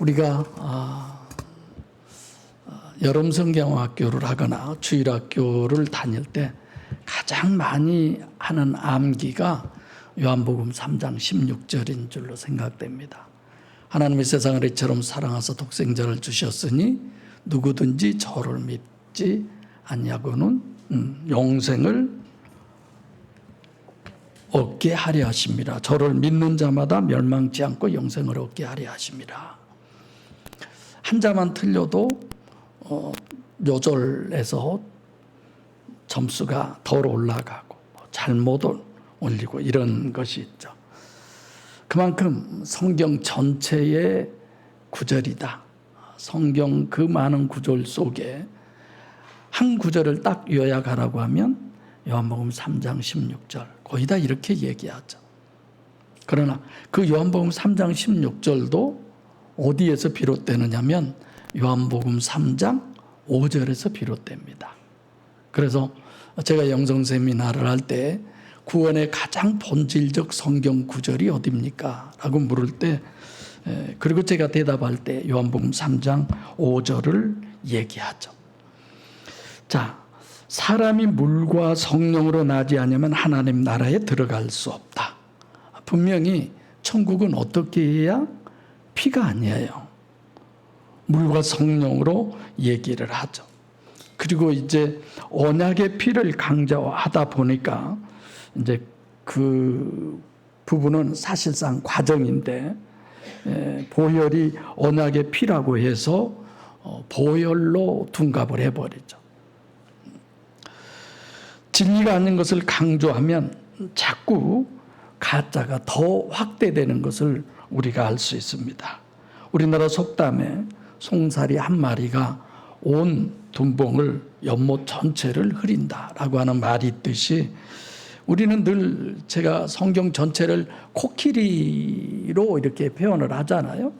우리가 여름 성경학교를 하거나 주일학교를 다닐 때 가장 많이 하는 암기가 요한복음 3장 16절인 줄로 생각됩니다. 하나님이 세상을 이처럼 사랑하사 독생자를 주셨으니 누구든지 저를 믿지 아니하고는 영생을 얻게 하려 하심이라. 저를 믿는 자마다 멸망치 않고 영생을 얻게 하려 하심이라. 한 자만 틀려도 요절에서 점수가 덜 올라가고 잘못 올리고 이런 것이 있죠. 그만큼 성경 전체의 구절이다. 성경 그 많은 구절 속에 한 구절을 딱 요약하라고 하면 요한복음 3장 16절 거의 다 이렇게 얘기하죠. 그러나 그 요한복음 3장 16절도 어디에서 비롯되느냐면 요한복음 3장 5절에서 비롯됩니다. 그래서 제가 영성 세미나를 할 때 구원의 가장 본질적 성경 구절이 어디입니까? 라고 물을 때 그리고 제가 대답할 때 요한복음 3장 5절을 얘기하죠. 자, 사람이 물과 성령으로 나지 않으면 하나님 나라에 들어갈 수 없다. 분명히 천국은 어떻게 해야? 피가 아니에요. 물과 성령으로 얘기를 하죠. 그리고 이제 언약의 피를 강조하다 보니까 이제 그 부분은 사실상 과정인데 보혈이 언약의 피라고 해서 보혈로 둔갑을 해버리죠. 진리가 아닌 것을 강조하면 자꾸 가짜가 더 확대되는 것을 우리가 알 수 있습니다. 우리나라 속담에 송사리 한 마리가 온 둔봉을 연못 전체를 흐린다라고 하는 말이 있듯이 우리는 늘 제가 성경 전체를 코끼리로 이렇게 표현을 하잖아요.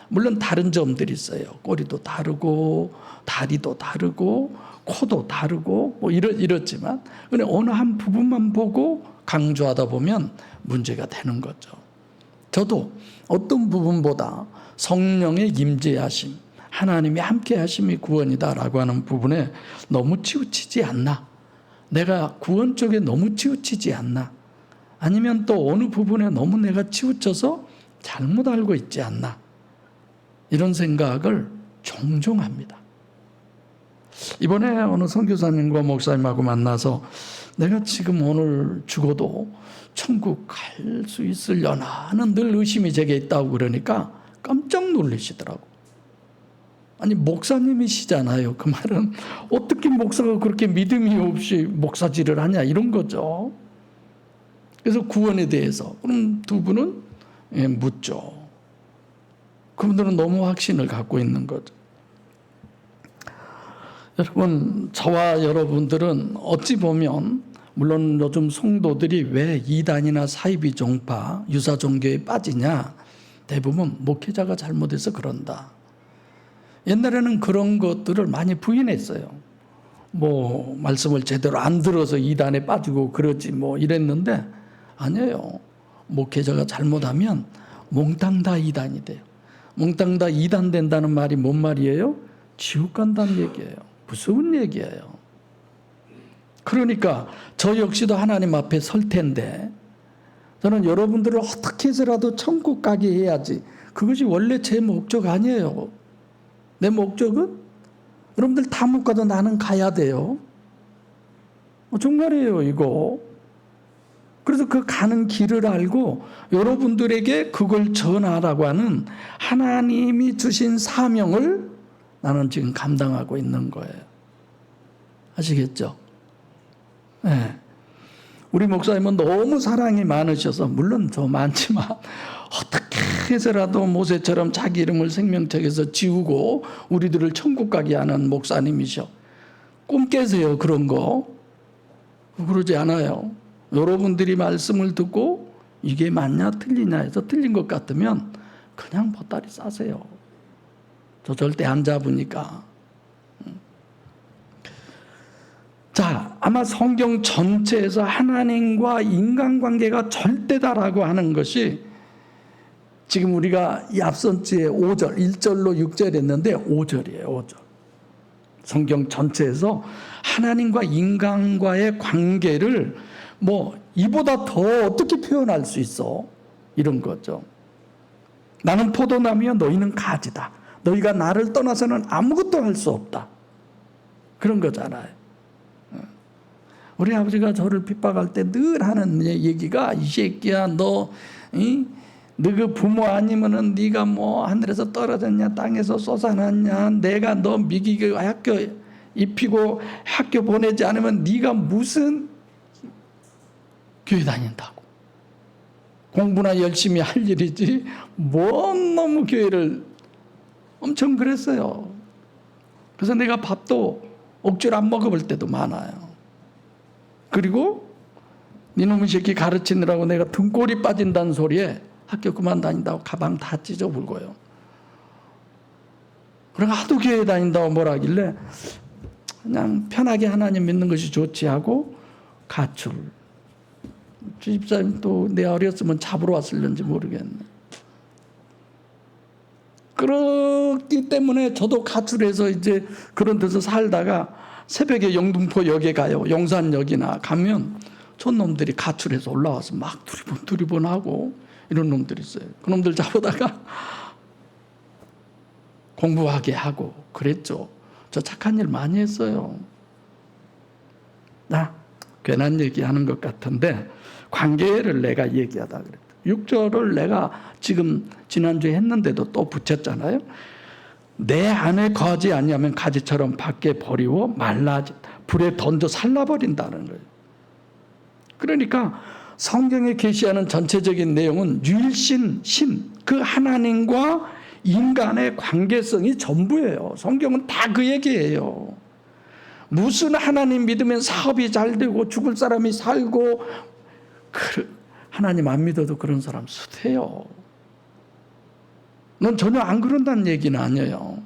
물론 다른 점들이 있어요. 꼬리도 다르고 다리도 다르고 코도 다르고 뭐 이렇지만 근데 어느 한 부분만 보고 강조하다 보면 문제가 되는 거죠. 저도 어떤 부분보다 성령의 임재하심, 하나님이 함께 하심이 구원이다라고 하는 부분에 너무 치우치지 않나? 내가 구원 쪽에 너무 치우치지 않나? 아니면 또 어느 부분에 너무 내가 치우쳐서 잘못 알고 있지 않나? 이런 생각을 종종 합니다. 이번에 어느 선교사님과 목사님하고 만나서 내가 지금 오늘 죽어도 천국 갈 수 있으려나 하는 늘 의심이 제게 있다고 그러니까 깜짝 놀라시더라고. 아니 목사님이시잖아요. 그 말은 어떻게 목사가 그렇게 믿음이 없이 목사질을 하냐 이런 거죠. 그래서 구원에 대해서 그럼 두 분은 묻죠. 그분들은 너무 확신을 갖고 있는 거죠. 여러분, 저와 여러분들은 어찌 보면 물론 요즘 성도들이 왜 이단이나 사이비 종파, 유사 종교에 빠지냐? 대부분 목회자가 잘못해서 그런다. 옛날에는 그런 것들을 많이 부인했어요. 뭐 말씀을 제대로 안 들어서 이단에 빠지고 그러지 뭐 이랬는데 아니에요. 목회자가 잘못하면 몽땅 다 이단이 돼요. 몽땅 다 이단 된다는 말이 뭔 말이에요? 지옥 간다는 얘기예요. 무서운 얘기예요. 그러니까 저 역시도 하나님 앞에 설 텐데 저는 여러분들을 어떻게 해서라도 천국 가게 해야지. 그것이 원래 제 목적 아니에요. 내 목적은 여러분들 다 못 가도 나는 가야 돼요. 정말이에요 이거. 그래서 그 가는 길을 알고 여러분들에게 그걸 전하라고 하는 하나님이 주신 사명을 나는 지금 감당하고 있는 거예요. 아시겠죠? 네. 우리 목사님은 너무 사랑이 많으셔서 물론 더 많지만 어떻게 해서라도 모세처럼 자기 이름을 생명책에서 지우고 우리들을 천국 가게 하는 목사님이셔. 꿈 깨세요 그런 거. 그러지 않아요. 여러분들이 말씀을 듣고 이게 맞냐 틀리냐 해서 틀린 것 같으면 그냥 보따리 싸세요. 저 절대 안 잡으니까. 자, 아마 성경 전체에서 하나님과 인간관계가 절대다라고 하는 것이 지금 우리가 이 앞선 주에 5절, 1절로 6절 했는데 5절이에요. 5절. 성경 전체에서 하나님과 인간과의 관계를 이보다 더 어떻게 표현할 수 있어? 이런 거죠. 나는 포도나무여 너희는 가지다. 너희가 나를 떠나서는 아무것도 할 수 없다. 그런 거잖아요. 우리 아버지가 저를 핍박할 때 늘 하는 얘기가 이 새끼야 너 그 부모 아니면은 네가 하늘에서 떨어졌냐 땅에서 솟아났냐 내가 너 미기고 학교 입히고 학교 보내지 않으면 네가 무슨 교회 다닌다고 공부나 열심히 할 일이지 너무 교회를 엄청 그랬어요. 그래서 내가 밥도 억지로 안 먹어볼 때도 많아요. 그리고 니놈의 새끼 가르치느라고 내가 등골이 빠진다는 소리에 학교 그만 다닌다고 가방 다 찢어불고요. 그러니까 하도 교회 다닌다고 뭐라 하길래 그냥 편하게 하나님 믿는 것이 좋지 하고 가출. 주집사님 또 내가 어렸으면 잡으러 왔을는지 모르겠네. 그렇기 때문에 저도 가출해서 이제 그런 데서 살다가 새벽에 영등포역에 가요. 용산역이나 가면 촌놈들이 가출해서 올라와서 막 두리번하고 이런 놈들이 있어요. 그 놈들 잡아다가 공부하게 하고 그랬죠. 저 착한 일 많이 했어요. 괜한 얘기하는 것 같은데 관계를 내가 얘기하다 그랬다. 6절을 내가 지금 지난주에 했는데도 또 붙였잖아요. 내 안에 거하지 아니하면 가지처럼 밖에 버리고 말라지 불에 던져 살라버린다는 거예요. 그러니까 성경에 계시하는 전체적인 내용은 유일신 신 그 하나님과 인간의 관계성이 전부예요. 성경은 다 그 얘기예요. 무슨 하나님 믿으면 사업이 잘 되고 죽을 사람이 살고 하나님 안 믿어도 그런 사람 수대요. 넌 전혀 안 그런다는 얘기는 아니에요.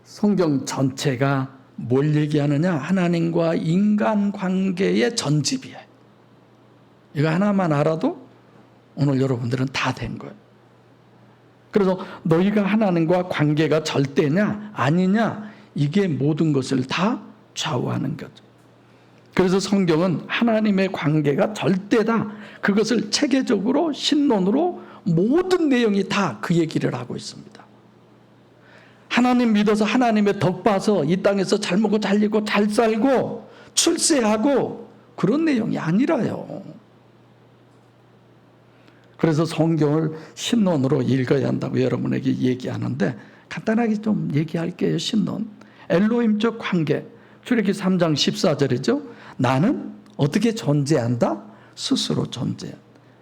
성경 전체가 뭘 얘기하느냐? 하나님과 인간 관계의 전집이에요. 이거 하나만 알아도 오늘 여러분들은 다 된 거예요. 그래서 너희가 하나님과 관계가 절대냐 아니냐 이게 모든 것을 다 좌우하는 거죠. 그래서 성경은 하나님의 관계가 절대다. 그것을 체계적으로 신론으로 모든 내용이 다 그 얘기를 하고 있습니다. 하나님 믿어서 하나님의 덕 봐서 이 땅에서 잘 먹고 잘 입고 잘 살고 출세하고 그런 내용이 아니라요. 그래서 성경을 신론으로 읽어야 한다고 여러분에게 얘기하는데 간단하게 좀 얘기할게요. 신론. 엘로힘적 관계. 출애굽기 3장 14절이죠. 나는 어떻게 존재한다? 스스로 존재한다.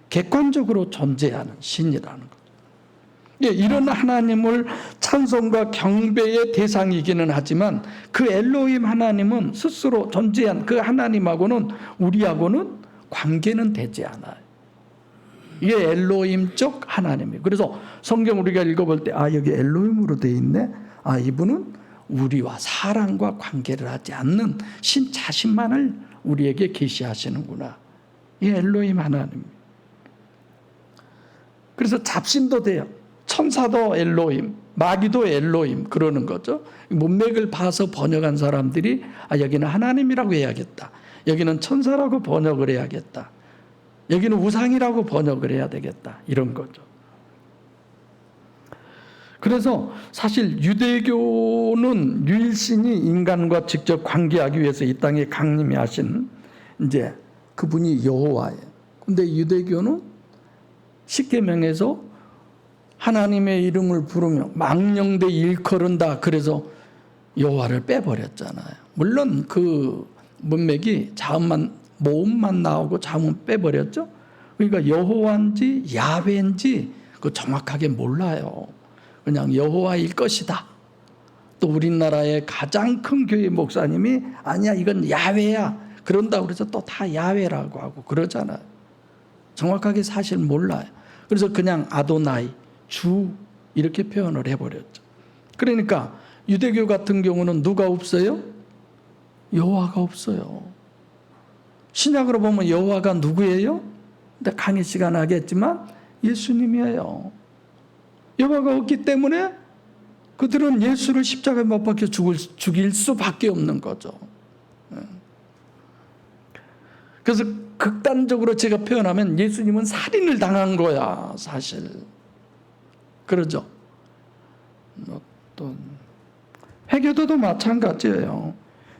객관적으로 존재하는 신이라는 것. 이런 하나님을 찬송과 경배의 대상이기는 하지만 그 엘로힘 하나님은 스스로 존재한 그 하나님하고는 우리하고는 관계는 되지 않아요. 이게 엘로힘적 하나님이에요. 그래서 성경 우리가 읽어볼 때 여기 엘로힘으로 돼 있네. 이분은 우리와 사람과 관계를 하지 않는 신 자신만을 우리에게 계시하시는구나. 이 엘로힘 하나님. 그래서 잡신도 돼요. 천사도 엘로힘, 마귀도 엘로힘 그러는 거죠. 문맥을 봐서 번역한 사람들이 여기는 하나님이라고 해야겠다. 여기는 천사라고 번역을 해야겠다. 여기는 우상이라고 번역을 해야 되겠다. 이런 거죠. 그래서 사실 유대교는 유일신이 인간과 직접 관계하기 위해서 이 땅에 강림해 하신 이제 그분이 여호와예요. 근데 유대교는 십계명에서 하나님의 이름을 부르며 망령되 일컬은다. 그래서 여호와를 빼버렸잖아요. 물론 그 문맥이 모음만 나오고 자음은 빼버렸죠. 그러니까 여호와인지 야훼인지 그 정확하게 몰라요. 그냥 여호와일 것이다. 또 우리나라의 가장 큰 교회 목사님이 아니야 이건 야훼야 그런다고 그래서 또 다 야훼라고 하고 그러잖아요. 정확하게 사실 몰라요. 그래서 그냥 아도나이 주 이렇게 표현을 해버렸죠. 그러니까 유대교 같은 경우는 누가 없어요? 여호와가 없어요. 신약으로 보면 여호와가 누구예요? 근데 강의 시간 하겠지만 예수님이에요. 여호와가 없기 때문에 그들은 예수를 십자가에 못 박혀 죽일 수밖에 없는 거죠. 그래서 극단적으로 제가 표현하면 예수님은 살인을 당한 거야, 사실. 그러죠. 또 회교도도 마찬가지예요.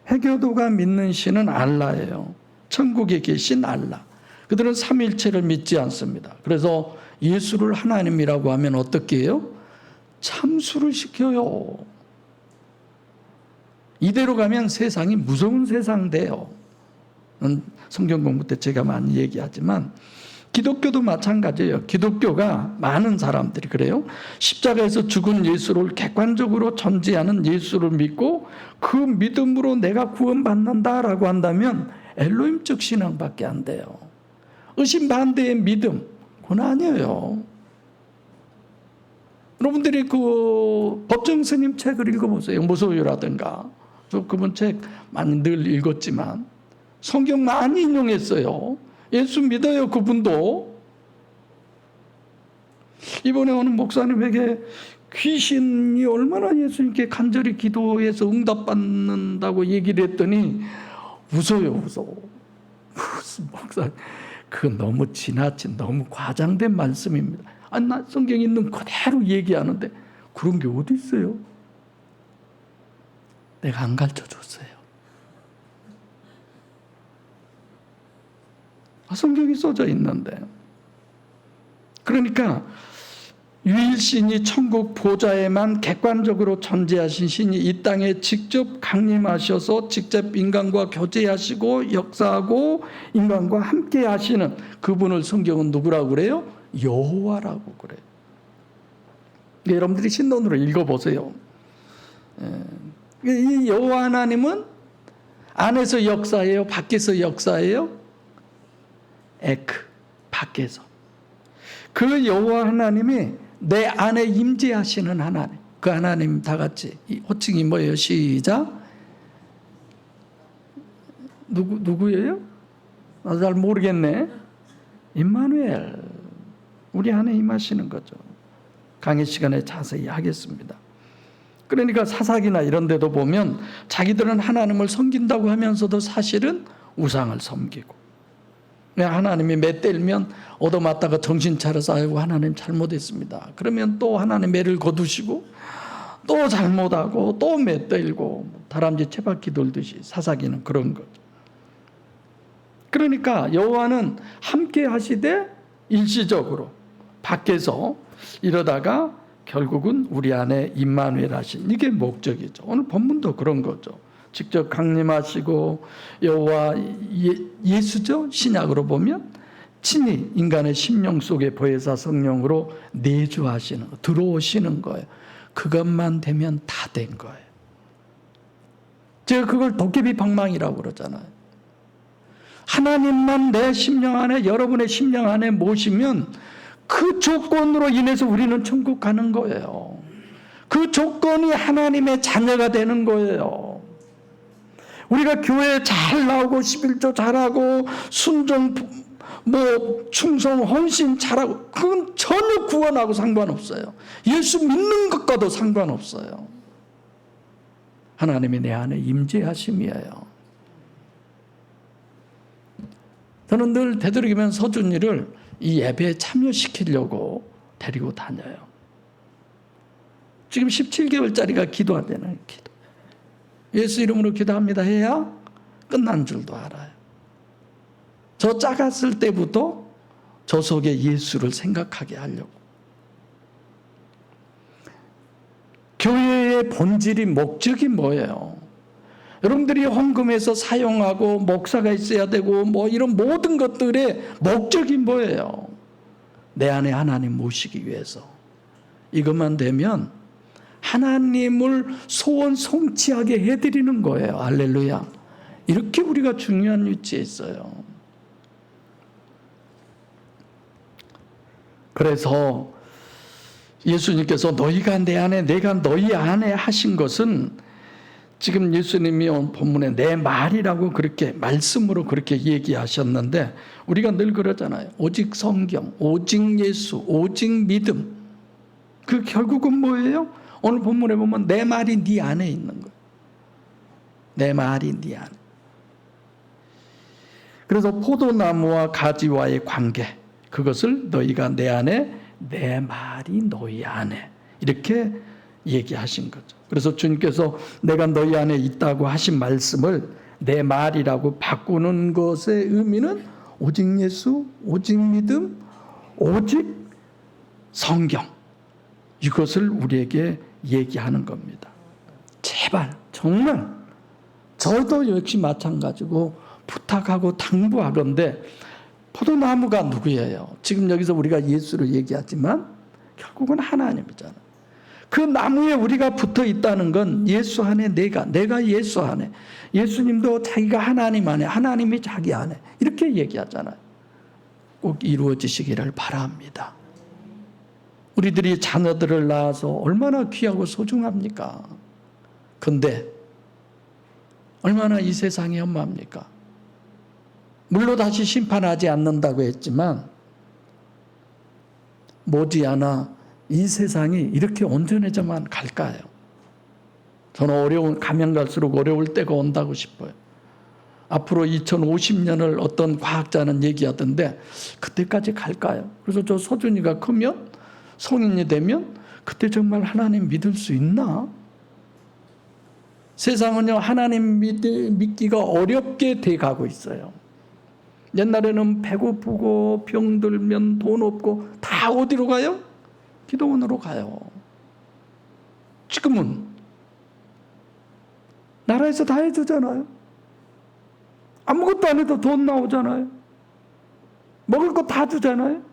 회교도가 믿는 신은 알라예요. 천국에 계신 알라. 그들은 삼위일체를 믿지 않습니다. 그래서 예수를 하나님이라고 하면 어떻게 해요? 참수를 시켜요. 이대로 가면 세상이 무서운 세상 돼요. 성경 공부 때 제가 많이 얘기하지만 기독교도 마찬가지예요. 기독교가 많은 사람들이 그래요. 십자가에서 죽은 예수를 객관적으로 전제하는 예수를 믿고 그 믿음으로 내가 구원받는다라고 한다면 엘로힘적 신앙밖에 안 돼요. 의심 반대의 믿음, 그건 아니에요. 여러분들이 그 법정 스님 책을 읽어보세요. 무소유라든가. 저 그분 책 많이 늘 읽었지만 성경 많이 인용했어요. 예수 믿어요, 그분도. 이번에 어느 목사님에게 귀신이 얼마나 예수님께 간절히 기도해서 응답받는다고 얘기를 했더니 웃어요. 무슨 목사님, 그건 너무 지나친, 너무 과장된 말씀입니다. 아니, 나 성경에 있는 그대로 얘기하는데 그런 게 어디 있어요? 내가 안 가르쳐줬어요. 성경이 써져 있는데. 그러니까 유일신이 천국 보좌에만 객관적으로 존재하신 신이 이 땅에 직접 강림하셔서 직접 인간과 교제하시고 역사하고 인간과 함께 하시는 그분을 성경은 누구라고 그래요? 여호와라고 그래요. 여러분들이 신론으로 읽어보세요. 이 여호와 하나님은 안에서 역사해요? 밖에서 역사해요? 밖에서. 그 여호와 하나님이 내 안에 임재하시는 하나님. 그 하나님 다 같이 호칭이 뭐예요? 시작. 누구예요? 나 잘 모르겠네. 임마누엘. 우리 안에 임하시는 거죠. 강의 시간에 자세히 하겠습니다. 그러니까 사사기나 이런 데도 보면 자기들은 하나님을 섬긴다고 하면서도 사실은 우상을 섬기고, 하나님이 맷때리면 얻어맞다가 정신 차려서 아이고 하나님 잘못했습니다. 그러면 또 하나님 매를 거두시고 또 잘못하고 또 맷때리고 다람쥐 채바퀴 돌듯이 사사기는 그런 거죠. 그러니까 여호와는 함께 하시되 일시적으로 밖에서 이러다가 결국은 우리 안에 임마누엘 하신, 이게 목적이죠. 오늘 본문도 그런 거죠. 직접 강림하시고 여호와 예수죠. 신약으로 보면 친히 인간의 심령 속에 보혜사 성령으로 내주하시는 거, 들어오시는 거예요. 그것만 되면 다 된 거예요. 제가 그걸 도깨비 방망이라고 그러잖아요. 하나님만 내 심령 안에, 여러분의 심령 안에 모시면 그 조건으로 인해서 우리는 천국 가는 거예요. 그 조건이 하나님의 자녀가 되는 거예요. 우리가 교회 잘 나오고 11조 잘하고 순종 충성 헌신 잘하고 그건 전혀 구원하고 상관없어요. 예수 믿는 것과도 상관없어요. 하나님이 내 안에 임재하심이에요. 저는 늘 되도록이면 서준이를 이 예배에 참여시키려고 데리고 다녀요. 지금 17개월짜리가 기도하잖아요. 기도. 예수 이름으로 기도합니다 해야 끝난 줄도 알아요. 저 작았을 때부터 저 속에 예수를 생각하게 하려고. 교회의 본질이, 목적이 뭐예요? 여러분들이 헌금해서 사용하고 목사가 있어야 되고 이런 모든 것들의 목적이 뭐예요? 내 안에 하나님 모시기 위해서. 이것만 되면 하나님을 소원 성취하게 해드리는 거예요. 할렐루야. 이렇게 우리가 중요한 위치에 있어요. 그래서 예수님께서 너희가 내 안에 내가 너희 안에 하신 것은 지금 예수님이 본문에 내 말이라고 그렇게 말씀으로 그렇게 얘기하셨는데 우리가 늘 그러잖아요. 오직 성경, 오직 예수, 오직 믿음. 그 결국은 뭐예요? 오늘 본문에 보면 내 말이 네 안에 있는 거예요. 내 말이 네 안에. 그래서 포도나무와 가지와의 관계, 그것을 너희가 내 안에, 내 말이 너희 안에 이렇게 얘기하신 거죠. 그래서 주님께서 내가 너희 안에 있다고 하신 말씀을 내 말이라고 바꾸는 것의 의미는 오직 예수, 오직 믿음, 오직 성경, 이것을 우리에게 얘기하는 겁니다. 제발 정말 저도 역시 마찬가지고 부탁하고 당부하건대 포도나무가 누구예요? 지금 여기서 우리가 예수를 얘기하지만 결국은 하나님이잖아요. 그 나무에 우리가 붙어 있다는 건 예수 안에 내가 예수 안에, 예수님도 자기가 하나님 안에, 하나님이 자기 안에 이렇게 얘기하잖아요. 꼭 이루어지시기를 바랍니다. 우리들이 자녀들을 낳아서 얼마나 귀하고 소중합니까? 근데 얼마나 이 세상이 험합니까? 물로 다시 심판하지 않는다고 했지만 머지않아 이 세상이 이렇게 온전해져만 갈까요? 저는 가면 갈수록 어려울 때가 온다고 싶어요. 앞으로 2050년을 어떤 과학자는 얘기하던데 그때까지 갈까요? 그래서 저 서준이가 크면, 성인이 되면 그때 정말 하나님 믿을 수 있나? 세상은요, 하나님 믿기가 어렵게 돼가고 있어요. 옛날에는 배고프고 병들면 돈 없고 다 어디로 가요? 기도원으로 가요. 지금은 나라에서 다 해주잖아요. 아무것도 안 해도 돈 나오잖아요. 먹을 거 다 주잖아요.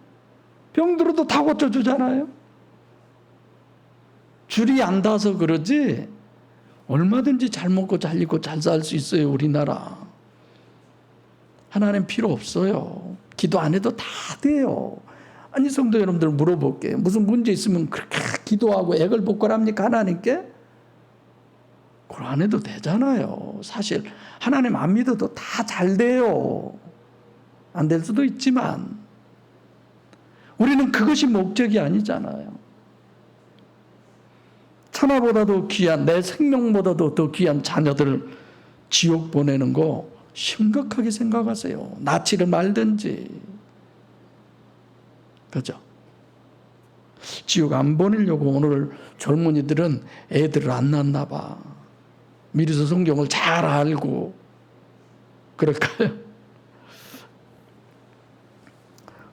병들어도 다 고쳐주잖아요. 줄이 안 닿아서 그러지 얼마든지 잘 먹고 잘 입고 잘 살 수 있어요. 우리나라. 하나님 필요 없어요. 기도 안 해도 다 돼요. 아니 성도 여러분들 물어볼게요. 무슨 문제 있으면 그렇게 기도하고 애걸 복걸합니까 하나님께? 그걸 안 해도 되잖아요. 사실 하나님 안 믿어도 다 잘 돼요. 안 될 수도 있지만 우리는 그것이 목적이 아니잖아요. 천하보다도 귀한, 내 생명보다도 더 귀한 자녀들을 지옥 보내는 거 심각하게 생각하세요. 낳지를 말든지. 그죠? 지옥 안 보내려고 오늘 젊은이들은 애들을 안 낳나 봐. 미리서 성경을 잘 알고 그럴까요?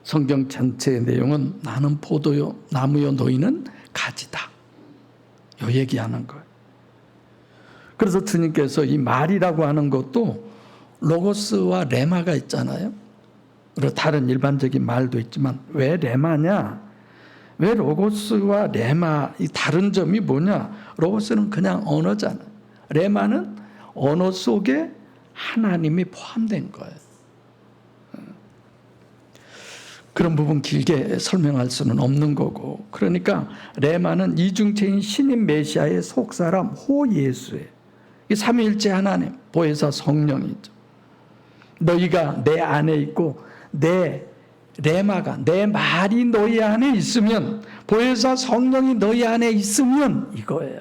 성경 전체의 내용은 나는 포도요, 나무요, 너희는 가지다. 요 얘기하는 거예요. 그래서 주님께서 이 말이라고 하는 것도 로고스와 레마가 있잖아요. 그리고 다른 일반적인 말도 있지만 왜 레마냐? 왜 로고스와 레마 이 다른 점이 뭐냐? 로고스는 그냥 언어잖아요. 레마는 언어 속에 하나님이 포함된 거예요. 그런 부분 길게 설명할 수는 없는 거고, 그러니까 레마는 이중체인 신인 메시아의 속사람 호예수예요. 이 삼위일체 하나님, 보혜사 성령이죠. 너희가 내 안에 있고 내 레마가, 내 말이 너희 안에 있으면, 보혜사 성령이 너희 안에 있으면 이거예요.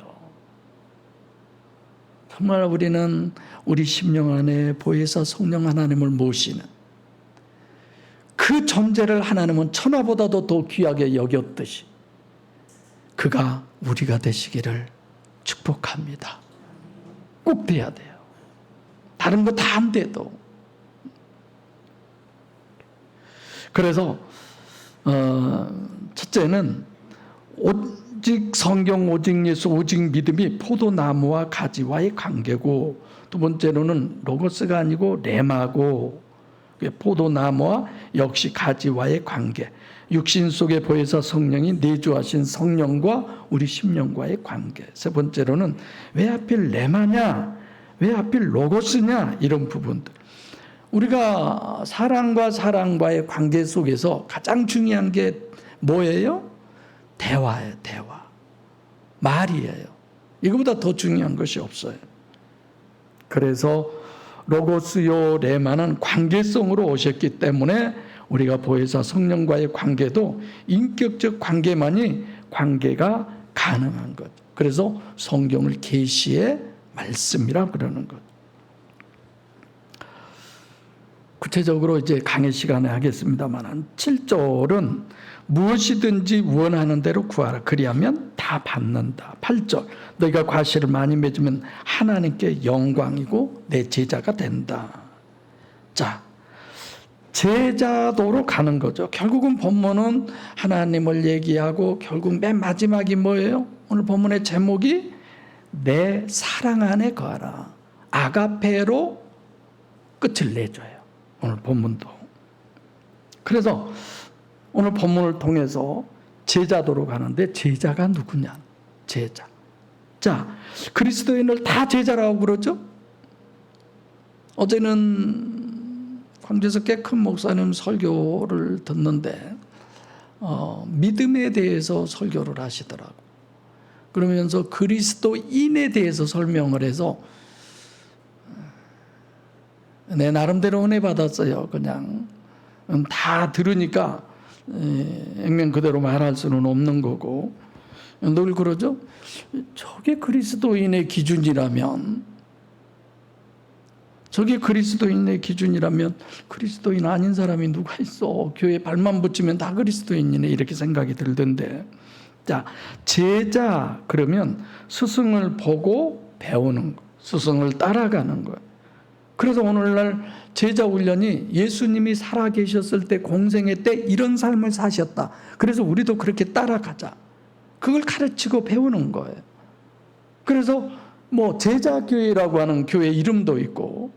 정말 우리는 우리 심령 안에 보혜사 성령 하나님을 모시는 그 존재를 하나님은 천하보다도 더 귀하게 여겼듯이 그가 우리가 되시기를 축복합니다. 꼭 돼야 돼요. 다른 거 다 안 돼도. 그래서 첫째는 오직 성경, 오직 예수, 오직 믿음이 포도나무와 가지와의 관계고, 두 번째로는 로고스가 아니고 레마고, 포도나무와 역시 가지와의 관계, 육신 속에 보혜사 성령이 내주하신 성령과 우리 심령과의 관계. 세 번째로는 왜 하필 레마냐, 왜 하필 로고스냐, 이런 부분들. 우리가 사랑과 사랑과의 관계 속에서 가장 중요한 게 뭐예요? 대화예요. 대화. 말이에요. 이거보다 더 중요한 것이 없어요. 그래서 로고스요 레마는 관계성으로 오셨기 때문에 우리가 보혜사 성령과의 관계도 인격적 관계만이 관계가 가능한 것. 그래서 성경을 계시의 말씀이라 그러는 것. 구체적으로 이제 강의 시간에 하겠습니다만 7절은 무엇이든지 원하는 대로 구하라. 그리하면 다 받는다. 8절 너희가 과실을 많이 맺으면 하나님께 영광이고 내 제자가 된다. 자, 제자도로 가는 거죠. 결국은 본문은 하나님을 얘기하고 결국 맨 마지막이 뭐예요? 오늘 본문의 제목이 내 사랑 안에 거하라. 아가페로 끝을 내줘요. 오늘 본문도. 그래서 오늘 본문을 통해서 제자도로 가는데 제자가 누구냐? 제자. 자, 그리스도인을 다 제자라고 그러죠? 어제는 광주에서 꽤 큰 목사님 설교를 듣는데 믿음에 대해서 설교를 하시더라고. 그러면서 그리스도인에 대해서 설명을 해서 내 나름대로 은혜 받았어요. 그냥 다 들으니까 액면 그대로 말할 수는 없는 거고 늘 그러죠. 저게 그리스도인의 기준이라면 그리스도인 아닌 사람이 누가 있어. 교회에 발만 붙이면 다 그리스도인이네 이렇게 생각이 들던데. 자, 제자 그러면 스승을 보고 배우는 거, 스승을 따라가는 거예요. 그래서 오늘날 제자 훈련이 예수님이 살아계셨을 때 공생애 때 이런 삶을 사셨다. 그래서 우리도 그렇게 따라가자. 그걸 가르치고 배우는 거예요. 그래서 뭐 제자교회라고 하는 교회 이름도 있고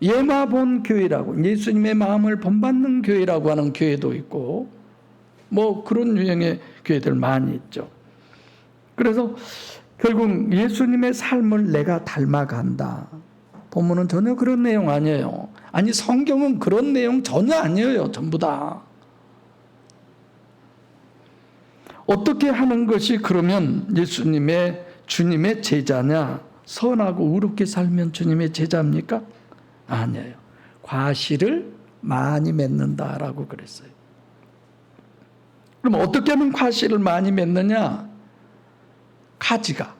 예마본 교회라고 예수님의 마음을 본받는 교회라고 하는 교회도 있고 뭐 그런 유형의 교회들 많이 있죠. 그래서 결국 예수님의 삶을 내가 닮아간다. 본문은 전혀 그런 내용 아니에요. 아니 성경은 그런 내용 전혀 아니에요. 전부 다. 어떻게 하는 것이 그러면 주님의 제자냐? 선하고 의롭게 살면 주님의 제자입니까? 아니에요. 과실을 많이 맺는다라고 그랬어요. 그럼 어떻게 하면 과실을 많이 맺느냐? 가지가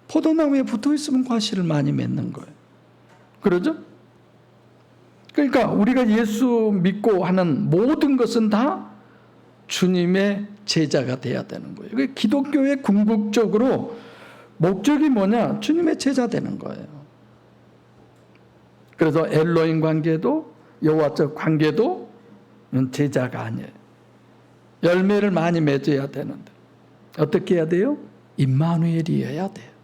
포도나무에 붙어 있으면 과실을 많이 맺는 거예요. 그러죠? 그러니까 우리가 예수 믿고 하는 모든 것은 다 주님의 제자가 돼야 되는 거예요. 기독교의 궁극적으로 목적이 뭐냐? 주님의 제자 되는 거예요. 그래서 엘로힘 관계도 여호와적 관계도 제자가 아니에요. 열매를 많이 맺어야 되는데 어떻게 해야 돼요? 임마누엘이어야 돼요.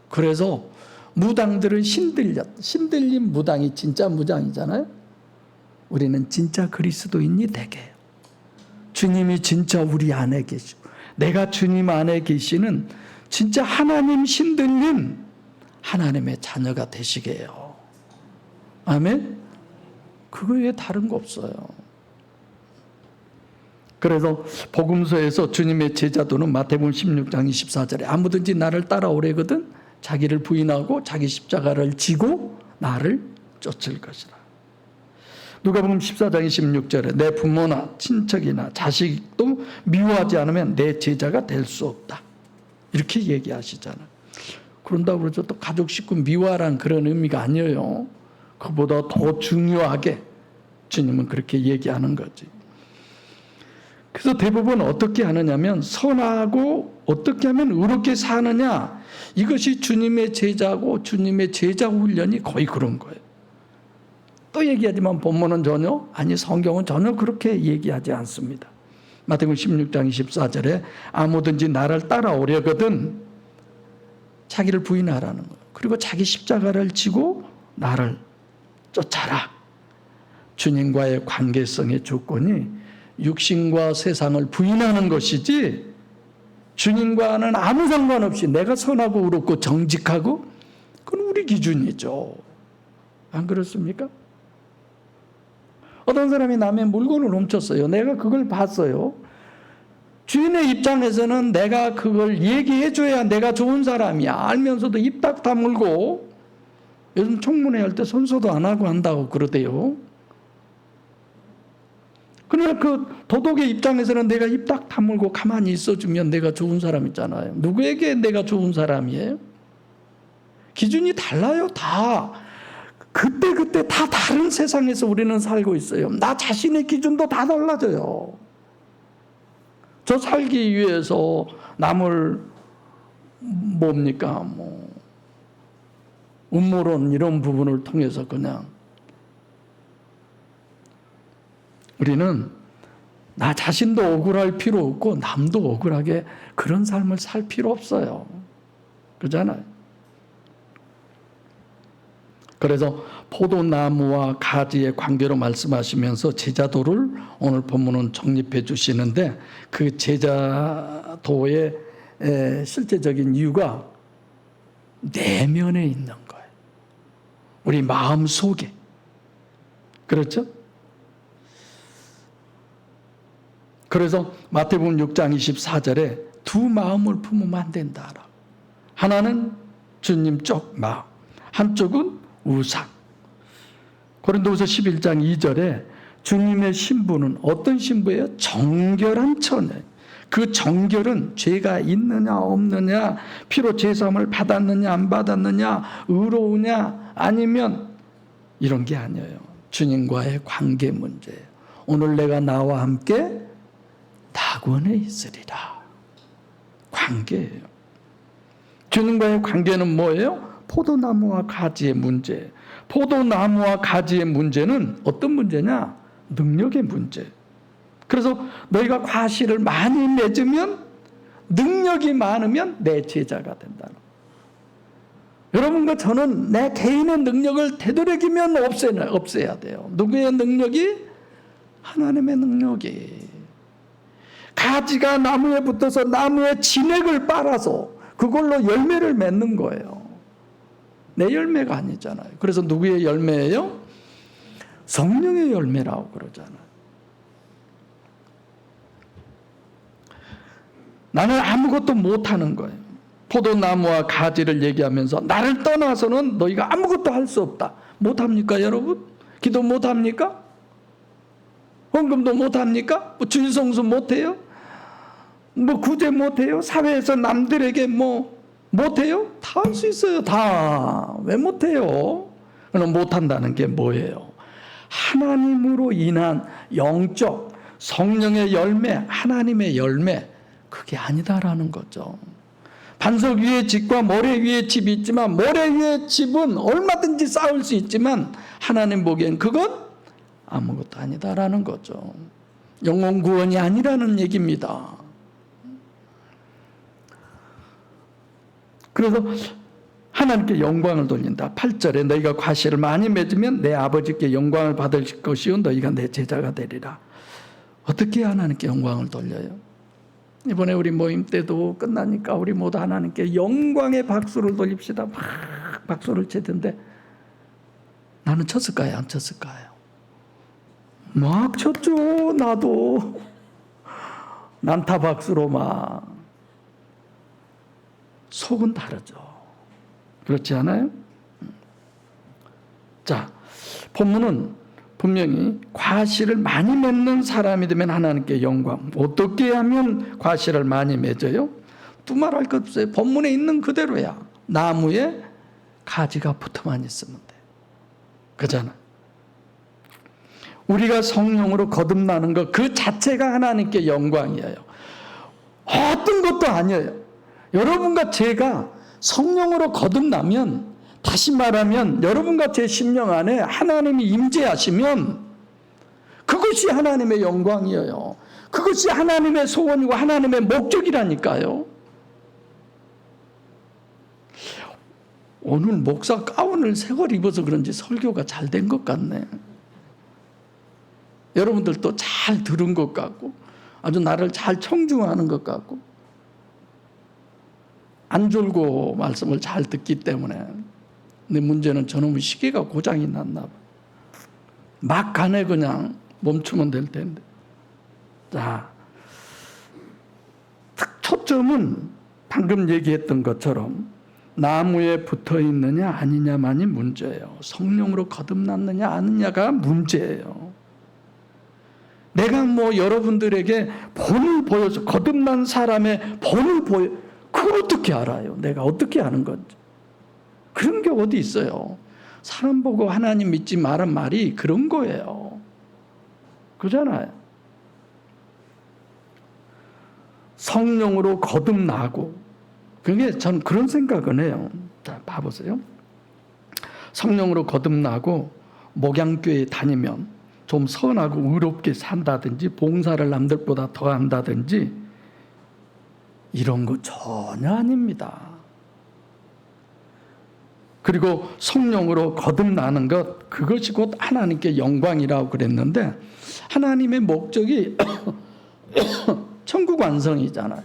그래서 무당들은 신들린 무당이 진짜 무당이잖아요. 우리는 진짜 그리스도인이 되게 해요. 주님이 진짜 우리 안에 계시고 내가 주님 안에 계시는 진짜 하나님 신들린 하나님의 자녀가 되시게 해요. 아멘? 그거 외에 다른 거 없어요. 그래서 복음서에서 주님의 제자도는 마태복음 16장 24절에 아무든지 나를 따라오래거든 자기를 부인하고 자기 십자가를 지고 나를 쫓을 것이라. 누가복음 14장 26절에 내 부모나 친척이나 자식도 미워하지 않으면 내 제자가 될 수 없다. 이렇게 얘기하시잖아요. 그런다고 그러죠. 또 가족 식구 미워하라는 그런 의미가 아니에요. 그보다 더 중요하게 주님은 그렇게 얘기하는 거지. 그래서 대부분 어떻게 하느냐면 선하고 어떻게 하면 의롭게 사느냐 이것이 주님의 제자고 주님의 제자 훈련이 거의 그런 거예요. 또 얘기하지만 본문은 전혀 성경은 전혀 그렇게 얘기하지 않습니다. 마태복음 16장 24절에 아무든지 나를 따라오려거든 자기를 부인하라는 거예요. 그리고 자기 십자가를 지고 나를 쫓아라. 주님과의 관계성의 조건이 육신과 세상을 부인하는 것이지 주님과는 아무 상관없이 내가 선하고 의롭고 정직하고 그건 우리 기준이죠. 안 그렇습니까? 어떤 사람이 남의 물건을 훔쳤어요. 내가 그걸 봤어요. 주인의 입장에서는 내가 그걸 얘기해줘야 내가 좋은 사람이야. 알면서도 입 딱 다물고, 요즘 청문회 할 때 선서도 안 하고 한다고 그러대요. 그러나 그 도덕의 입장에서는 내가 입 딱 다물고 가만히 있어주면 내가 좋은 사람이잖아요. 누구에게 내가 좋은 사람이에요? 기준이 달라요, 다. 그때 다 다른 세상에서 우리는 살고 있어요. 나 자신의 기준도 다 달라져요. 저 살기 위해서 남을 뭡니까? 음모론 이런 부분을 통해서 그냥 우리는 나 자신도 억울할 필요 없고 남도 억울하게 그런 삶을 살 필요 없어요. 그렇잖아요. 그래서 포도나무와 가지의 관계로 말씀하시면서 제자도를 오늘 본문은 정립해 주시는데 그 제자도의 실제적인 이유가 내면에 있는 거예요. 우리 마음 속에. 그렇죠? 그래서 마태복음 6장 24절에 두 마음을 품으면 안 된다. 하나는 주님 쪽 마음, 한쪽은 우상. 고린도후서 11장 2절에 주님의 신부는 어떤 신부예요? 정결한 처녀. 그 정결은 죄가 있느냐 없느냐, 피로 제사함을 받았느냐 안 받았느냐, 의로우냐 아니면 이런 게 아니에요. 주님과의 관계 문제예요. 오늘 내가 나와 함께 낙원에 있으리라. 관계예요. 주님과의 관계는 뭐예요? 포도나무와 가지의 문제. 포도나무와 가지의 문제는 어떤 문제냐? 능력의 문제. 그래서 너희가 과실을 많이 맺으면, 능력이 많으면 내 제자가 된다. 여러분과 저는 내 개인의 능력을 되도록이면 없애야 돼요. 누구의 능력이? 하나님의 능력이. 가지가 나무에 붙어서 나무의 진액을 빨아서 그걸로 열매를 맺는 거예요. 내 열매가 아니잖아요. 그래서 누구의 열매예요? 성령의 열매라고 그러잖아요. 나는 아무것도 못하는 거예요. 포도나무와 가지를 얘기하면서 나를 떠나서는 너희가 아무것도 할 수 없다. 못합니까 여러분? 기도 못합니까? 헌금도 못합니까? 주일성수 못해요? 구제 못해요? 사회에서 남들에게 못해요? 다 할 수 있어요. 다. 왜 못해요? 그럼 못한다는 게 뭐예요? 하나님으로 인한 영적 성령의 열매, 하나님의 열매, 그게 아니다라는 거죠. 반석 위에 집과 모래 위에 집이 있지만 모래 위에 집은 얼마든지 쌓을 수 있지만 하나님 보기엔 그건 아무것도 아니다라는 거죠. 영혼 구원이 아니라는 얘기입니다. 그래서 하나님께 영광을 돌린다. 8절에 너희가 과실을 많이 맺으면 내 아버지께 영광을 받을 것이요 너희가 내 제자가 되리라. 어떻게 하나님께 영광을 돌려요? 이번에 우리 모임 때도 끝나니까 우리 모두 하나님께 영광의 박수를 돌립시다. 막 박수를 치던데 나는 쳤을까요? 안 쳤을까요? 막 쳤죠. 나도 난타 박수로 막. 속은 다르죠. 그렇지 않아요? 자, 본문은 분명히 과실을 많이 맺는 사람이 되면 하나님께 영광. 어떻게 하면 과실을 많이 맺어요? 두말할 것 없어요. 본문에 있는 그대로야. 나무에 가지가 붙어만 있으면 돼. 그잖아. 우리가 성령으로 거듭나는 것 그 자체가 하나님께 영광이에요. 어떤 것도 아니에요. 여러분과 제가 성령으로 거듭나면, 다시 말하면 여러분과 제 심령 안에 하나님이 임재하시면 그것이 하나님의 영광이에요. 그것이 하나님의 소원이고 하나님의 목적이라니까요. 오늘 목사 가운을 새걸 입어서 그런지 설교가 잘 된 것 같네. 여러분들도 잘 들은 것 같고 아주 나를 잘 청중하는 것 같고 안 졸고 말씀을 잘 듣기 때문에. 근데 문제는 저놈의 시계가 고장이 났나 봐. 막 가네. 그냥 멈추면 될 텐데. 자, 초점은 방금 얘기했던 것처럼 나무에 붙어 있느냐 아니냐만이 문제예요. 성령으로 거듭났느냐 아니냐가 문제예요. 내가 여러분들에게 본을 보여서 거듭난 사람의 본을 보여, 그걸 어떻게 알아요? 내가 어떻게 아는 건지. 그런 게 어디 있어요? 사람 보고 하나님 믿지 말란 말이 그런 거예요. 그잖아요. 성령으로 거듭나고, 그게 전 그런 생각은 해요. 자, 봐보세요. 성령으로 거듭나고 목양교회 다니면 좀 선하고 의롭게 산다든지 봉사를 남들보다 더 한다든지 이런 거 전혀 아닙니다. 그리고 성령으로 거듭나는 것, 그것이 곧 하나님께 영광이라고 그랬는데 하나님의 목적이 천국 완성이잖아요.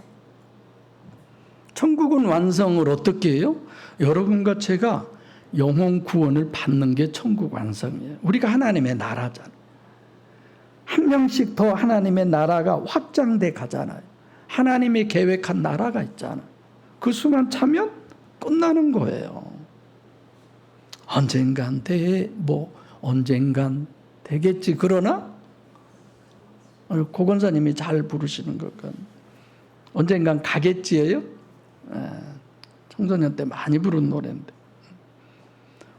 천국은 완성을 어떻게 해요? 여러분과 제가 영혼 구원을 받는 게 천국 완성이에요. 우리가 하나님의 나라잖아요. 한 명씩 더 하나님의 나라가 확장돼 가잖아요. 하나님이 계획한 나라가 있잖아요. 그 수만 차면 끝나는 거예요. 언젠간 언젠간 되겠지. 그러나 고건사님이 잘 부르시는 것은 언젠간 가겠지예요. 청소년 때 많이 부른 노래인데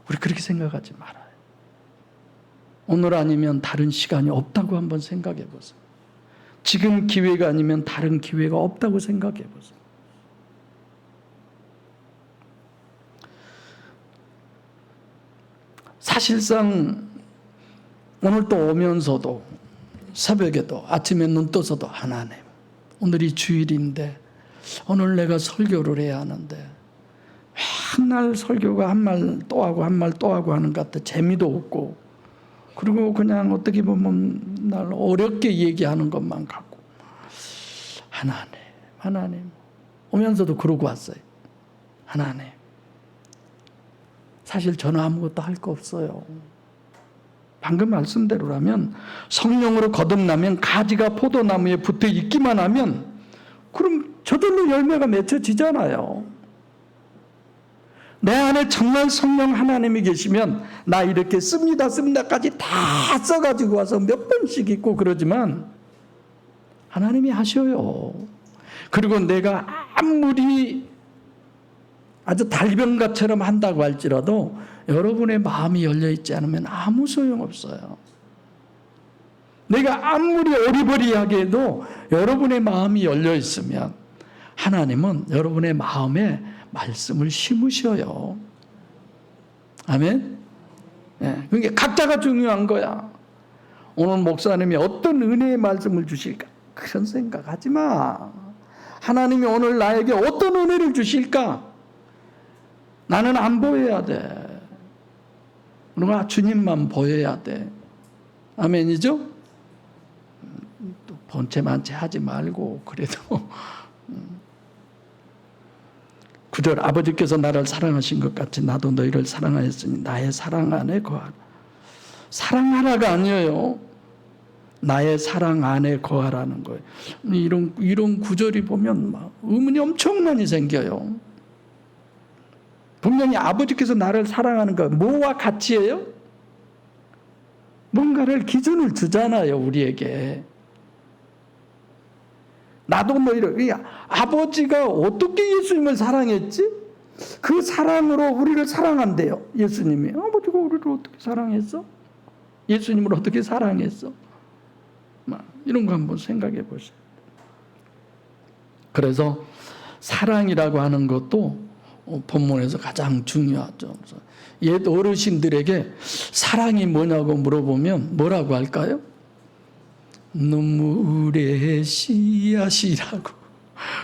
우리 그렇게 생각하지 말아요. 오늘 아니면 다른 시간이 없다고 한번 생각해 보세요. 지금 기회가 아니면 다른 기회가 없다고 생각해 보세요. 사실상 오늘 또 오면서도 새벽에도 아침에 눈 떠서도 하나님, 오늘이 주일인데 오늘 내가 설교를 해야 하는데 맨날 설교가 한 말 또 하고 한 말 또 하고 하는 것 같아. 재미도 없고, 그리고 그냥 어떻게 보면 날 어렵게 얘기하는 것만 갖고 하나님 오면서도 그러고 왔어요. 하나님, 사실 저는 아무것도 할 거 없어요. 방금 말씀대로라면 성령으로 거듭나면 가지가 포도나무에 붙어 있기만 하면 그럼 저절로 열매가 맺혀지잖아요. 내 안에 정말 성령 하나님이 계시면 나 이렇게 씁니다까지 다 써가지고 와서 몇 번씩 읽고 그러지만 하나님이 하셔요. 그리고 내가 아무리 아주 달변가처럼 한다고 할지라도 여러분의 마음이 열려있지 않으면 아무 소용없어요. 내가 아무리 어리버리하게 해도 여러분의 마음이 열려있으면 하나님은 여러분의 마음에 말씀을 심으셔요. 아멘? 네, 그게 각자가 중요한 거야. 오늘 목사님이 어떤 은혜의 말씀을 주실까? 그런 생각하지 마. 하나님이 오늘 나에게 어떤 은혜를 주실까? 나는 안 보여야 돼. 우리가 주님만 보여야 돼. 아멘이죠? 또 본체만체 하지 말고 그래도 9절 아버지께서 나를 사랑하신 것 같이 나도 너희를 사랑하였으니 나의 사랑 안에 거하라. 사랑하라가 아니에요. 나의 사랑 안에 거하라는 거예요. 이런 구절이 보면 막 의문이 엄청 많이 생겨요. 분명히 아버지께서 나를 사랑하는 거 뭐와 같이예요? 뭔가를 기준을 주잖아요, 우리에게. 나도 너희를, 아버지가 어떻게 예수님을 사랑했지? 그 사랑으로 우리를 사랑한대요, 예수님이. 아버지가 우리를 어떻게 사랑했어? 예수님을 어떻게 사랑했어? 이런 거 한번 생각해 보세요. 그래서 사랑이라고 하는 것도 본문에서 가장 중요하죠. 옛 어르신들에게 사랑이 뭐냐고 물어보면 뭐라고 할까요? 눈물의 씨앗이라고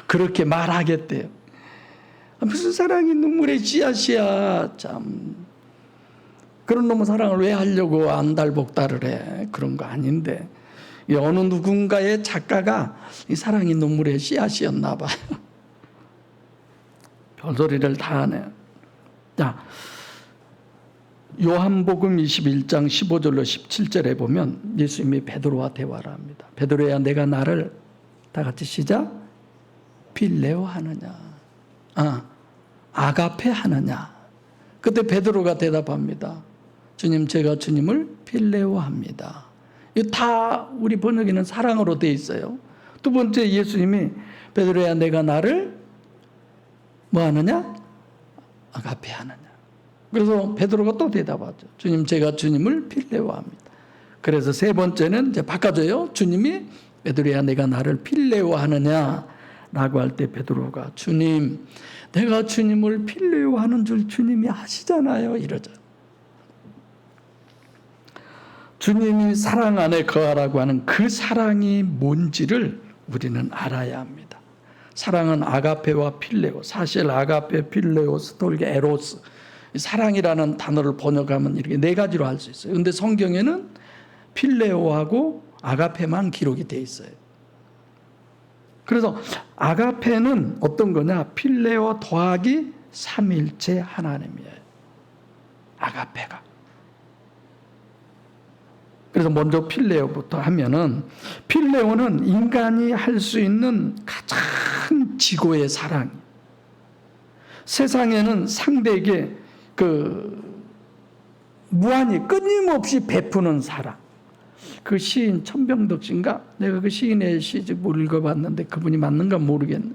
그렇게 말하겠대요. 무슨 사랑이 눈물의 씨앗이야. 참, 그런 놈의 사랑을 왜 하려고 안달복달을 해? 그런 거 아닌데, 어느 누군가의 작가가 이 사랑이 눈물의 씨앗이었나 봐요. 별소리를 다 하네. 자, 요한복음 21장 15절로 17절에 보면 예수님이 베드로와 대화를 합니다. 베드로야, 내가 나를, 다 같이 시작, 필레오 하느냐? 아가페 하느냐? 그때 베드로가 대답합니다. 주님, 제가 주님을 필레오 합니다. 이거 다 우리 번역에는 사랑으로 돼 있어요. 두 번째, 예수님이 베드로야, 내가 나를 뭐 하느냐? 아가페 하느냐? 그래서 베드로가 또 대답하죠. 주님, 제가 주님을 필레오 합니다. 그래서 세 번째는 이제 바꿔줘요. 주님이 베드로야, 내가 나를 필레오 하느냐? 라고 할 때 베드로가 주님, 내가 주님을 필레오 하는 줄 주님이 아시잖아요. 이러죠. 주님이 사랑 안에 거하라고 하는 그 사랑이 뭔지를 우리는 알아야 합니다. 사랑은 아가페와 필레오, 사실 아가페, 필레오, 스톨게, 에로스, 사랑이라는 단어를 번역하면 이렇게 네 가지로 할 수 있어요. 그런데 성경에는 필레오하고 아가페만 기록이 돼 있어요. 그래서 아가페는 어떤 거냐? 필레오 더하기 삼일체 하나님이에요. 아가페가. 그래서 먼저 필레오부터 하면은, 필레오는 인간이 할 수 있는 가장 지고의 사랑. 세상에는 상대에게 무한히 끊임없이 베푸는 사랑. 그 시인 천병덕 씨인가? 내가 그 시인의 시집을 읽어봤는데 그분이 맞는가 모르겠네.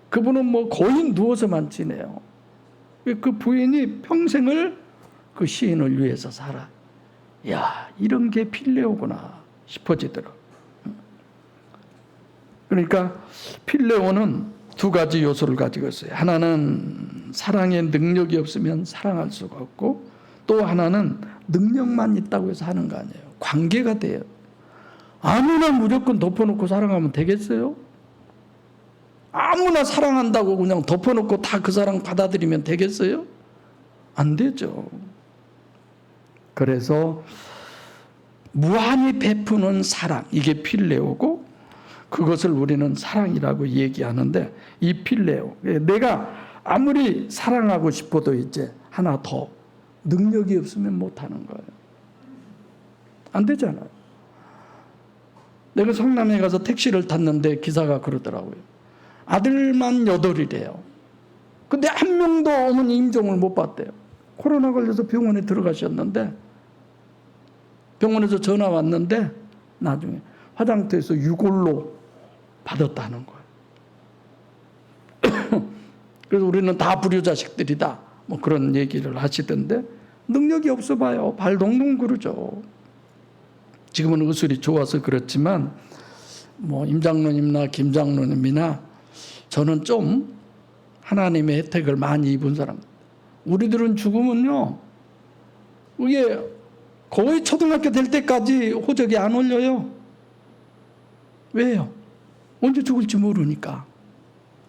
그분은 뭐 거의 누워서만 지내요. 그 부인이 평생을 그 시인을 위해서 살아. 야, 이런 게 필레오구나 싶어지더라고요. 그러니까 필레오는 두 가지 요소를 가지고 있어요. 하나는 사랑의 능력이 없으면 사랑할 수가 없고, 또 하나는 능력만 있다고 해서 하는 거 아니에요. 관계가 돼요. 아무나 무조건 덮어놓고 사랑하면 되겠어요? 아무나 사랑한다고 그냥 덮어놓고 다 그 사랑 받아들이면 되겠어요? 안 되죠. 그래서 무한히 베푸는 사랑, 이게 필레오고, 그것을 우리는 사랑이라고 얘기하는데, 이 필레오, 내가 아무리 사랑하고 싶어도 이제 하나 더 능력이 없으면 못하는 거예요. 안 되잖아요. 내가 성남에 가서 택시를 탔는데 기사가 그러더라고요. 아들만 8이래요. 근데 한 명도 어머니 임종을 못 받대요. 코로나 걸려서 병원에 들어가셨는데, 병원에서 전화 왔는데 나중에 화장터에서 유골로 받았다는 거예요. 그래서 우리는 다 불효자식들이다, 뭐 그런 얘기를 하시던데, 능력이 없어 봐요. 발 동동 구르죠. 지금은 의술이 좋아서 그렇지만 뭐 임장로님이나 김장로님이나 저는 좀 하나님의 혜택을 많이 입은 사람. 우리들은 죽으면요, 이게 거의 초등학교 될 때까지 호적이 안 올려요. 왜요? 언제 죽을지 모르니까.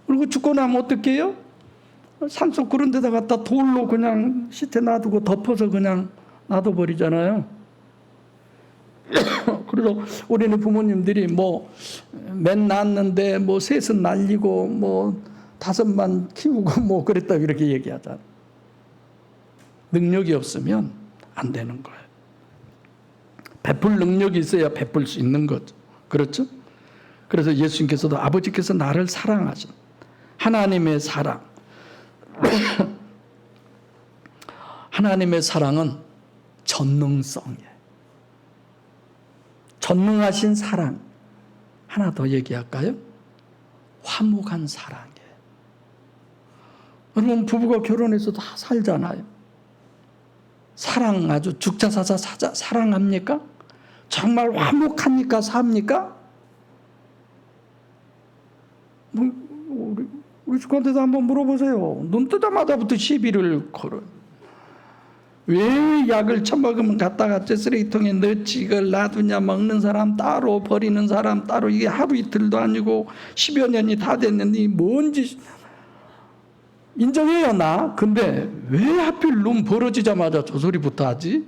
그리고 죽고 나면 어떻게 해요? 산속 그런 데다 갖다 돌로 그냥 시체 놔두고 덮어서 그냥 놔둬버리잖아요. 그래서 우리는 부모님들이 맨 낳았는데 셋은 날리고 5만 키우고 그랬다고 이렇게 얘기하잖아요. 능력이 없으면 안 되는 거예요. 베풀 능력이 있어야 베풀 수 있는 거죠. 그렇죠? 그래서 예수님께서도 아버지께서 나를 사랑하신 하나님의 사랑. 하나님의 사랑은 전능성이에요. 전능하신 사랑. 하나 더 얘기할까요? 화목한 사랑이에요. 여러분, 부부가 결혼해서 다 살잖아요. 사랑, 아주 죽자사자 사랑합니까? 정말 화목하니까 삽니까? 우리 친구한테도 한번 물어보세요. 눈 뜨자마자부터 시비를 걸어요. 왜 약을 처먹으면 갖다가 쓰레기통에 넣지, 이걸 놔두냐, 먹는 사람 따로, 버리는 사람 따로, 이게 하루 이틀도 아니고 10여 년이 다 됐는데 뭔지 인정해요, 나. 근데 왜 하필 눈 벌어지자마자 저 소리부터 하지?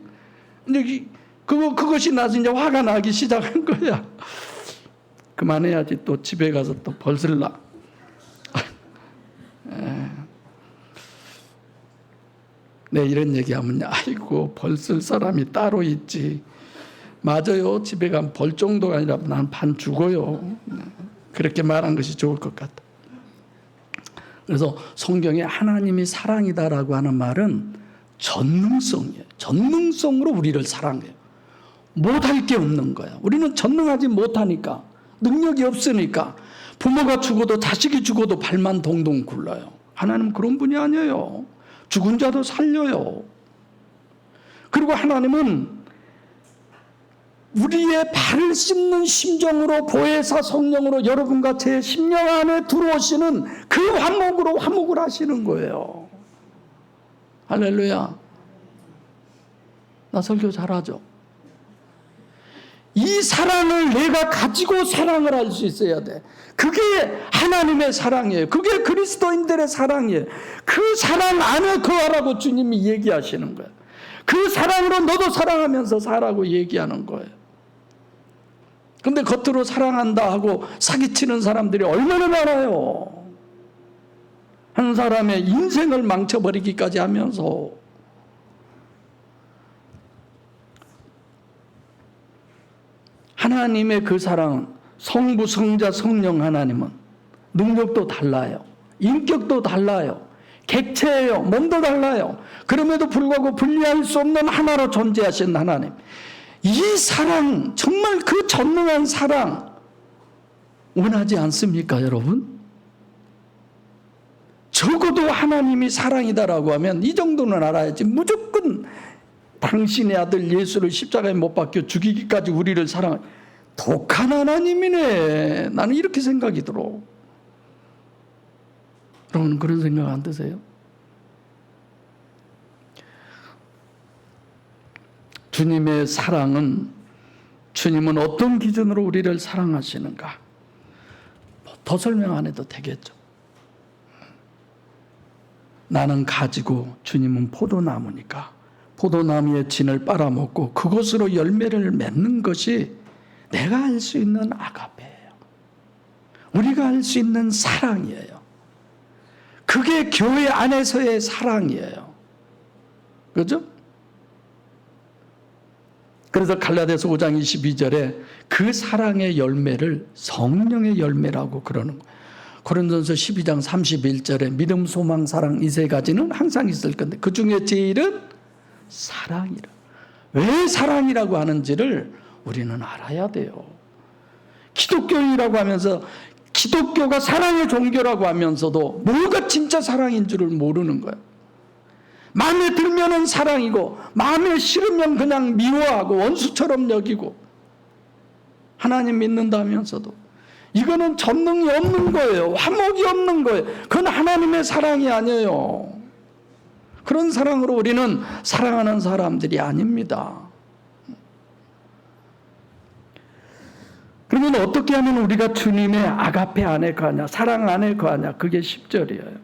이제 그것이 나서 이제 화가 나기 시작한 거야. 그만해야지 또 집에 가서 또 벌쓸 나. 네, 이런 얘기하면 아이고 벌쓸 사람이 따로 있지. 맞아요. 집에 가면 벌 정도가 아니라 난 반 죽어요. 그렇게 말한 것이 좋을 것 같아. 그래서 성경에 하나님이 사랑이다라고 하는 말은 전능성이에요. 전능성으로 우리를 사랑해요. 못할 게 없는 거야. 우리는 전능하지 못하니까, 능력이 없으니까 부모가 죽어도 자식이 죽어도 발만 동동 굴러요. 하나님은 그런 분이 아니에요. 죽은 자도 살려요. 그리고 하나님은 우리의 발을 씹는 심정으로 보혜사 성령으로 여러분과 제 심령 안에 들어오시는 그 화목으로 화목을 하시는 거예요. 할렐루야. 나 설교 잘하죠? 이 사랑을 내가 가지고 사랑을 할 수 있어야 돼. 그게 하나님의 사랑이에요. 그게 그리스도인들의 사랑이에요. 그 사랑 안에 거하라고 주님이 얘기하시는 거예요. 그 사랑으로 너도 사랑하면서 살라고 얘기하는 거예요. 근데 겉으로 사랑한다 하고 사기치는 사람들이 얼마나 많아요. 한 사람의 인생을 망쳐버리기까지 하면서. 하나님의 그 사랑은 성부, 성자, 성령 하나님은 능력도 달라요. 인격도 달라요. 객체예요. 몸도 달라요. 그럼에도 불구하고 분리할 수 없는 하나로 존재하신 하나님. 이 사랑, 정말 그 전능한 사랑 원하지 않습니까, 여러분? 적어도 하나님이 사랑이다라고 하면 이 정도는 알아야지. 무조건 당신의 아들 예수를 십자가에 못 박혀 죽이기까지 우리를 사랑한 독한 하나님이네. 나는 이렇게 생각이 들어. 여러분 그런 생각 안 드세요? 주님의 사랑은, 주님은 어떤 기준으로 우리를 사랑하시는가? 더 설명 안 해도 되겠죠. 나는 가지고 주님은 포도나무니까 포도나무의 진을 빨아먹고 그것으로 열매를 맺는 것이 내가 할 수 있는 아가페예요. 우리가 할 수 있는 사랑이에요. 그게 교회 안에서의 사랑이에요. 그렇죠? 그래서 갈라디아서 5장 22절에 그 사랑의 열매를 성령의 열매라고 그러는 거예요. 고린도전서 12장 31절에 믿음, 소망, 사랑 이 세 가지는 항상 있을 건데 그 중에 제일은 사랑이라. 왜 사랑이라고 하는지를 우리는 알아야 돼요. 기독교인이라고 하면서 기독교가 사랑의 종교라고 하면서도 뭐가 진짜 사랑인 줄을 모르는 거예요. 마음에 들면은 사랑이고 마음에 싫으면 그냥 미워하고 원수처럼 여기고 하나님 믿는다면서도 이거는 전능이 없는 거예요. 화목이 없는 거예요. 그건 하나님의 사랑이 아니에요. 그런 사랑으로 우리는 사랑하는 사람들이 아닙니다. 그러면 어떻게 하면 우리가 주님의 아가페 안에 거하냐, 사랑 안에 거하냐? 그게 10절이에요.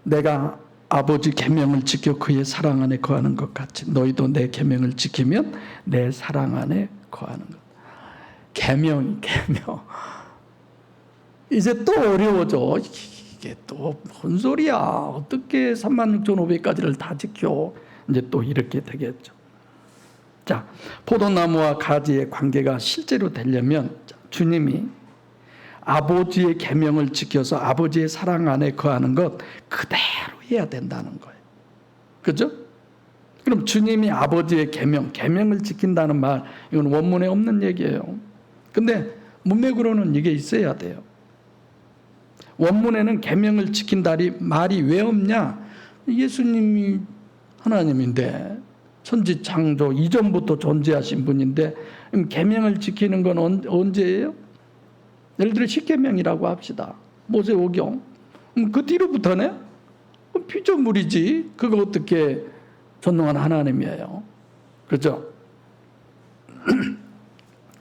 내가 아버지 계명을 지켜 그의 사랑 안에 거하는 것 같이 너희도 내 계명을 지키면 내 사랑 안에 거하는 것. 계명. 이제 또 어려워져. 이게 또 뭔 소리야. 어떻게 36,500가지를 다 지켜. 이제 또 이렇게 되겠죠. 자, 포도나무와 가지의 관계가 실제로 되려면 주님이 아버지의 계명을 지켜서 아버지의 사랑 안에 거하는 것 그대로 해야 된다는 거예요. 그죠? 그럼 주님이 아버지의 계명을 지킨다는 말, 이건 원문에 없는 얘기예요. 근데 문맥으로는 이게 있어야 돼요. 원문에는 계명을 지킨다리 말이 왜 없냐? 예수님이 하나님인데 천지창조 이전부터 존재하신 분인데 계명을 지키는 건 언제예요? 예를 들어 십계명이라고 합시다. 모세오경. 그 뒤로부터네? 피조물이지. 그거 어떻게 전능한 하나님이에요. 그렇죠?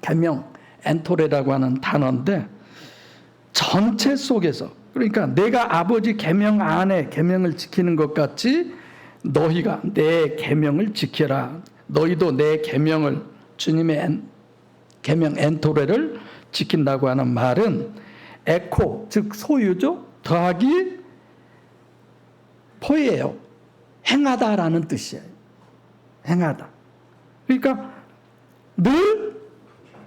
계명, 엔토레라고 하는 단어인데 전체 속에서, 그러니까 내가 아버지 계명 안에 계명을 지키는 것 같이 너희가 내 계명을 지켜라. 너희도 내 계명을, 주님의 계명 엔토레를 지킨다고 하는 말은 에코, 즉 소유죠. 더하기 포예요. 행하다라는 뜻이에요. 행하다. 그러니까 늘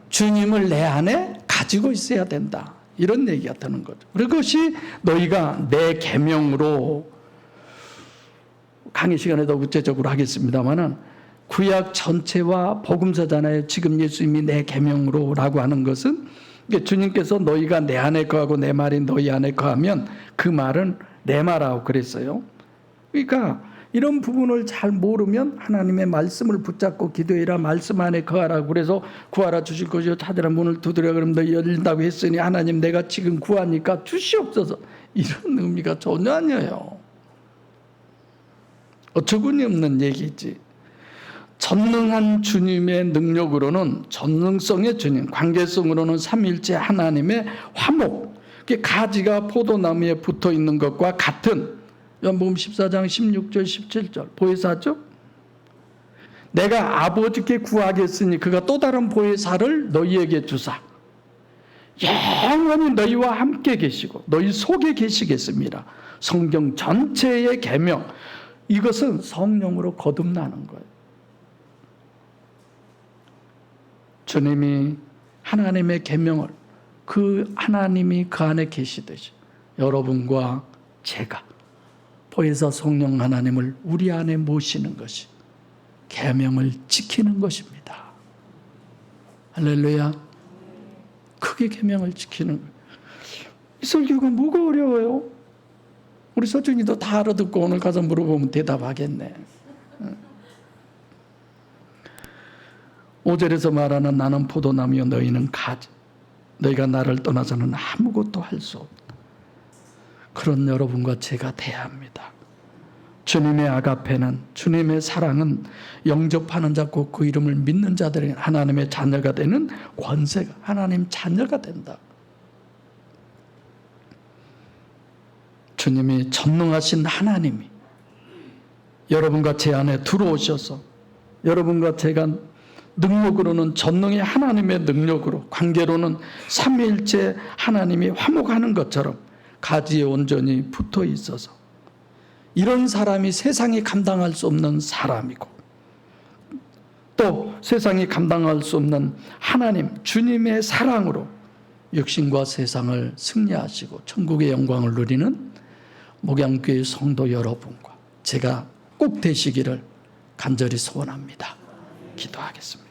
주님을 내 안에 가지고 있어야 된다. 이런 얘기가 되는 거죠. 그것이 너희가 내 계명으로, 강의 시간에도 구체적으로 하겠습니다마는 구약 전체와 복음서잖아요. 지금 예수님이 내 계명으로라고 하는 것은 주님께서 너희가 내 안에 거하고 내 말이 너희 안에 거하면 그 말은 내 말하고 그랬어요. 그러니까 이런 부분을 잘 모르면 하나님의 말씀을 붙잡고 기도해라, 말씀 안에 거하라고, 그래서 구하라 주실 것이요 찾으라 문을 두드려 그러면 너희 열린다고 했으니 하나님 내가 지금 구하니까 주시옵소서, 이런 의미가 전혀 아니에요. 어처구니 없는 얘기지. 전능한 주님의 능력으로는, 전능성의 주님, 관계성으로는 삼위일체 하나님의 화목, 가지가 포도나무에 붙어 있는 것과 같은, 요한복음 14장 16절 17절 보혜사죠. 내가 아버지께 구하겠으니 그가 또 다른 보혜사를 너희에게 주사 영원히 너희와 함께 계시고 너희 속에 계시겠습니다. 성경 전체의 계명, 이것은 성령으로 거듭나는 거예요. 주님이 하나님의 계명을, 그 하나님이 그 안에 계시듯이 여러분과 제가 보혜사 성령 하나님을 우리 안에 모시는 것이 계명을 지키는 것입니다. 할렐루야. 그게 계명을 지키는 거예요. 이 설교가 뭐가 어려워요? 우리 서준이도 다 알아듣고 오늘 가서 물어보면 대답하겠네. 5절에서 말하는 나는 포도나무여 너희는 가지, 너희가 나를 떠나서는 아무것도 할 수 없다. 그런 여러분과 제가 돼야 합니다. 주님의 아가페는, 주님의 사랑은 영접하는 자고 그 이름을 믿는 자들이 하나님의 자녀가 되는 권세가, 하나님 자녀가 된다. 주님이 전능하신 하나님이 여러분과 제 안에 들어오셔서 여러분과 제가 능력으로는 전능의 하나님의 능력으로, 관계로는 삼위일체 하나님이 화목하는 것처럼 가지에 온전히 붙어 있어서 이런 사람이 세상이 감당할 수 없는 사람이고, 또 세상이 감당할 수 없는 하나님 주님의 사랑으로 육신과 세상을 승리하시고 천국의 영광을 누리는 목양교회 성도 여러분과 제가 꼭 되시기를 간절히 소원합니다. 기도하겠습니다.